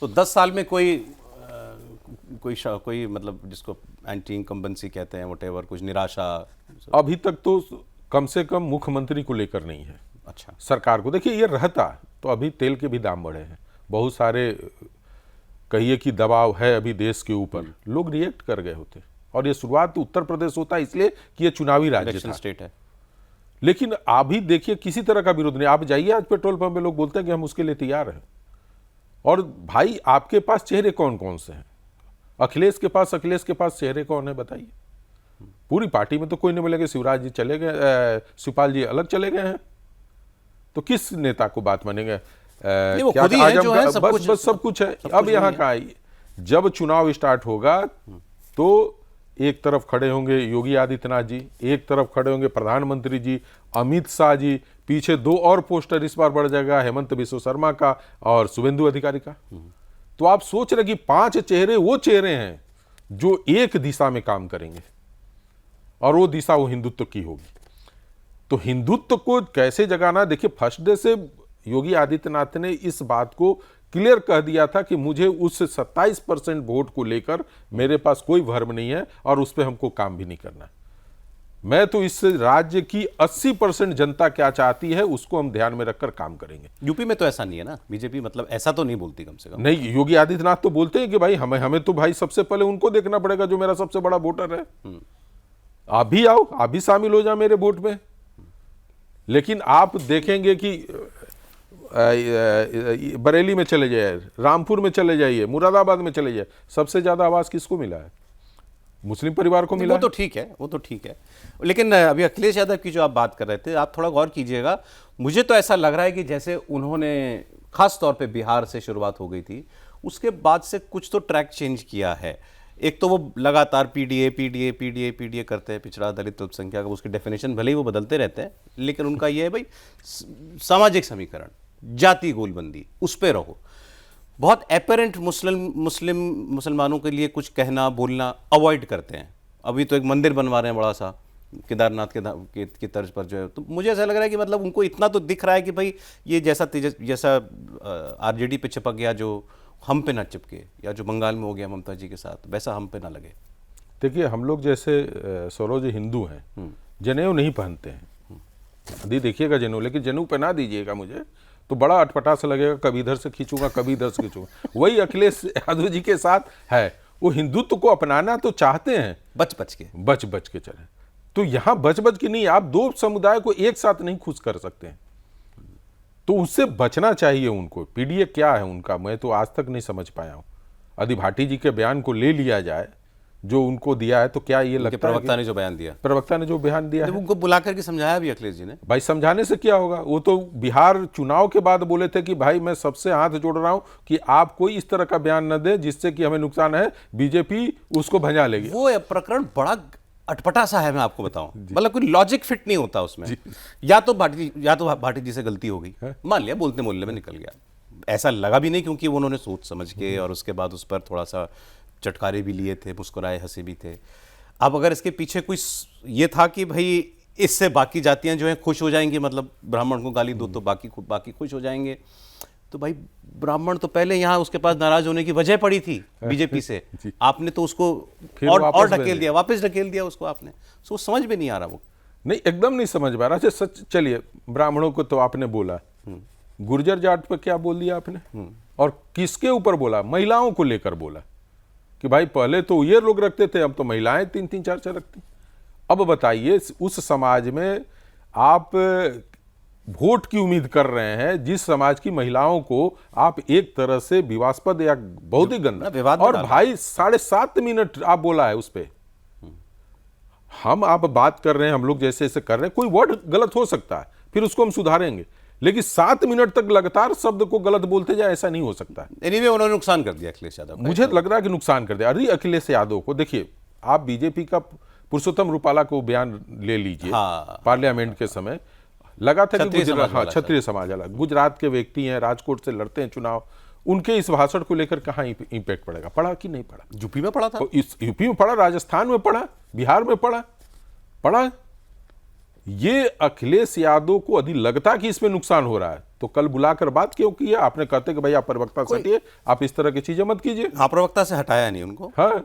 तो 10 साल में कोई मतलब जिसको एंटी इनकम्बेंसी कहते हैं व्हाटएवर, कुछ निराशा? अभी तक तो कम से कम मुख्यमंत्री को लेकर नहीं है। अच्छा, सरकार को देखिए, ये रहता तो अभी तेल के भी दाम बढ़े हैं, बहुत सारे कहिए कि दबाव है अभी देश के ऊपर, लोग रिएक्ट कर गए होते। और ये शुरुआत उत्तर प्रदेश होता है इसलिए कि ये चुनावी राज्य था, स्टेट है। लेकिन अभी देखिए किसी तरह का विरोध नहीं। आप जाइए आज पेट्रोल पंप में, लोग बोलते हैं कि हम उसके लिए तैयार हैं। और भाई आपके पास चेहरे कौन कौन से हैं? अखिलेश के पास चेहरे कौन है बताइए? पूरी पार्टी में तो कोई नहीं मिलेगा। शिवराज जी चले गए, शिवपाल जी अलग चले गए हैं, तो किस नेता को बात मानेंगे? वो खुद ही है जो है, बस सब कुछ है। अब यहाँ का जब चुनाव स्टार्ट होगा तो एक तरफ खड़े होंगे योगी आदित्यनाथ जी, एक तरफ खड़े होंगे प्रधानमंत्री जी, अमित शाह जी, पीछे 2 और पोस्टर इस बार बढ़ जाएगा, हेमंत बिश्व शर्मा का और शुभेंदु अधिकारी का। तो आप सोच रहे कि 5 चेहरे वो चेहरे हैं जो एक दिशा में काम करेंगे, और वो दिशा वो हिंदुत्व की होगी। तो हिंदुत्व को कैसे जगाना? देखिए, फर्स्ट डे से योगी आदित्यनाथ ने इस बात को क्लियर कह दिया था कि मुझे उस 27% वोट को लेकर मेरे पास कोई भ्रम नहीं है और उस पर हमको काम भी नहीं करना। मैं तो इस राज्य की 80% जनता क्या चाहती है उसको हम ध्यान में रखकर काम करेंगे। यूपी में तो ऐसा नहीं है ना, बीजेपी मतलब ऐसा तो नहीं बोलती कम से कम। नहीं, योगी आदित्यनाथ तो बोलते हैं कि भाई हमें तो भाई सबसे पहले उनको देखना पड़ेगा जो मेरा सबसे बड़ा वोटर है। आप भी आओ, आप भी शामिल हो जाओ मेरे वोट में। लेकिन आप देखेंगे कि बरेली में चले जाइए, रामपुर में चले जाइए, मुरादाबाद में चले जाइए, सबसे ज्यादा आवाज किसको मिला है? मुस्लिम परिवार को मिला। वो तो ठीक है, वो तो ठीक है। लेकिन अभी अखिलेश यादव की जो आप बात कर रहे थे, आप थोड़ा गौर कीजिएगा। मुझे तो ऐसा लग रहा है कि जैसे उन्होंने खास तौर पे बिहार से शुरुआत हो गई थी, उसके बाद से कुछ तो ट्रैक चेंज किया है। एक तो वो लगातार पीडीए करते हैं, पिछड़ा दलित अल्पसंख्यक, उसकी डेफिनेशन भले ही वो बदलते रहते हैं, लेकिन उनका ये है भाई सामाजिक समीकरण, जाति गोलबंदी, उस पे रहो। बहुत एपरेंट मुसलमानों के लिए कुछ कहना बोलना अवॉइड करते हैं। अभी तो एक मंदिर बनवा रहे हैं बड़ा सा केदारनाथ की तर्ज पर जो है, तो मुझे ऐसा लग रहा है कि मतलब उनको इतना तो दिख रहा है कि भाई ये जैसा आरजेडी पे चिपक गया जो हम पे ना चिपके, या जो बंगाल में हो गया ममता जी के साथ, वैसा हम पे ना लगे। देखिए, हम लोग जैसे सरोज हिंदू हैं, जनेऊ नहीं पहनते हैं। यदि देखिएगा जनेऊ, लेकिन जनेऊ पहना दीजिएगा मुझे तो बड़ा अटपटा सा लगेगा, कभी इधर से खींचूंगा कभी इधर से खींचूंगा। वही अखिलेश यादव जी के साथ है, वो हिंदुत्व को अपनाना तो चाहते हैं, बच बच के चले। तो यहाँ बच के नहीं, आप 2 समुदाय को एक साथ नहीं खुश कर सकते हैं, तो उससे बचना चाहिए उनको। पीडीए क्या है उनका, मैं तो आज तक नहीं समझ पाया हूँ। यदि भाटी जी के बयान को ले लिया जाए जो उनको दिया है, तो क्या ये लगता है प्रवक्ता ने जो बयान दिया है, उनको बुला करके समझाया भी अखिलेश जी ने। भाई समझाने से क्या होगा? वो तो बिहार चुनाव के बाद बोले थे कि भाई मैं सबसे हाथ जोड़ रहा हूं कि आप कोई इस तरह का बयान न दे जिससे कि हमें नुकसान है, बीजेपी उसको भजा लेगी। वो प्रकरण बड़ा अटपटा सा है, मैं आपको बताऊं, मतलब कोई लॉजिक फिट नहीं होता उसमें। या तो भाटी जी से गलती हो गई, मान लिया बोलते मोहल्ले में निकल गया, ऐसा लगा भी नहीं क्योंकि उन्होंने सोच समझ के और उसके बाद उस पर थोड़ा सा चटकारे भी लिए थे, मुस्कुराए हंसे भी थे। अब अगर इसके पीछे कोई ये था कि भाई इससे बाकी जातियां जो हैं खुश हो जाएंगी, मतलब ब्राह्मण को गाली दो तो बाकी खुश हो जाएंगे, तो भाई ब्राह्मण तो पहले यहाँ उसके पास नाराज होने की वजह पड़ी थी बीजेपी से, आपने तो उसको और ढकेल दिया, वापस ढकेल दिया उसको आपने। सो समझ में नहीं आ रहा, वो नहीं, एकदम नहीं समझ में आ रहा। सच, चलिए ब्राह्मणों को तो आपने बोला, गुर्जर जाट पर क्या बोल दिया आपने, और किसके ऊपर बोला? महिलाओं को लेकर बोला कि भाई पहले तो ये लोग रखते थे, अब तो महिलाएं 3-3 4-4 रखती। अब बताइए, उस समाज में आप वोट की उम्मीद कर रहे हैं जिस समाज की महिलाओं को आप एक तरह से विवादास्पद या बहुत ही गंदा, और भाई 7.5 मिनट आप बोला है उस पर। आप बात कर रहे हैं, हम लोग जैसे ऐसे कर रहे हैं, कोई वर्ड गलत हो सकता है, फिर उसको हम सुधारेंगे, लेकिन 7 मिनट तक लगातार शब्द को गलत बोलते जाए, ऐसा नहीं हो सकता। एनीवे उन्होंने नुकसान कर दिया अखिलेश यादव, मुझे लग रहा है कि नुकसान कर दिया। अरे अखिलेश यादव को देखिए, आप बीजेपी का पुरुषोत्तम रूपाला को बयान ले लीजिए, पार्लियामेंट के समय लगा था कि क्षत्रिय समाज वाला, गुजरात के व्यक्ति हैं, राजकोट से लड़ते हैं चुनाव, उनके इस भाषण को लेकर कहाँ इंपैक्ट पड़ेगा? पड़ा कि नहीं पड़ा? यूपी में पड़ा था, यूपी में पड़ा, राजस्थान में पड़ा, बिहार में पड़ा। ये अखिलेश यादव को यदि लगता कि इसमें नुकसान हो रहा है तो कल बुलाकर बात क्यों की है? आपने कहते कि भाई आप प्रवक्ता से हटिए, आप इस तरह की चीजें मत कीजिए। हाँ, प्रवक्ता से हटाया नहीं उनको। हाँ,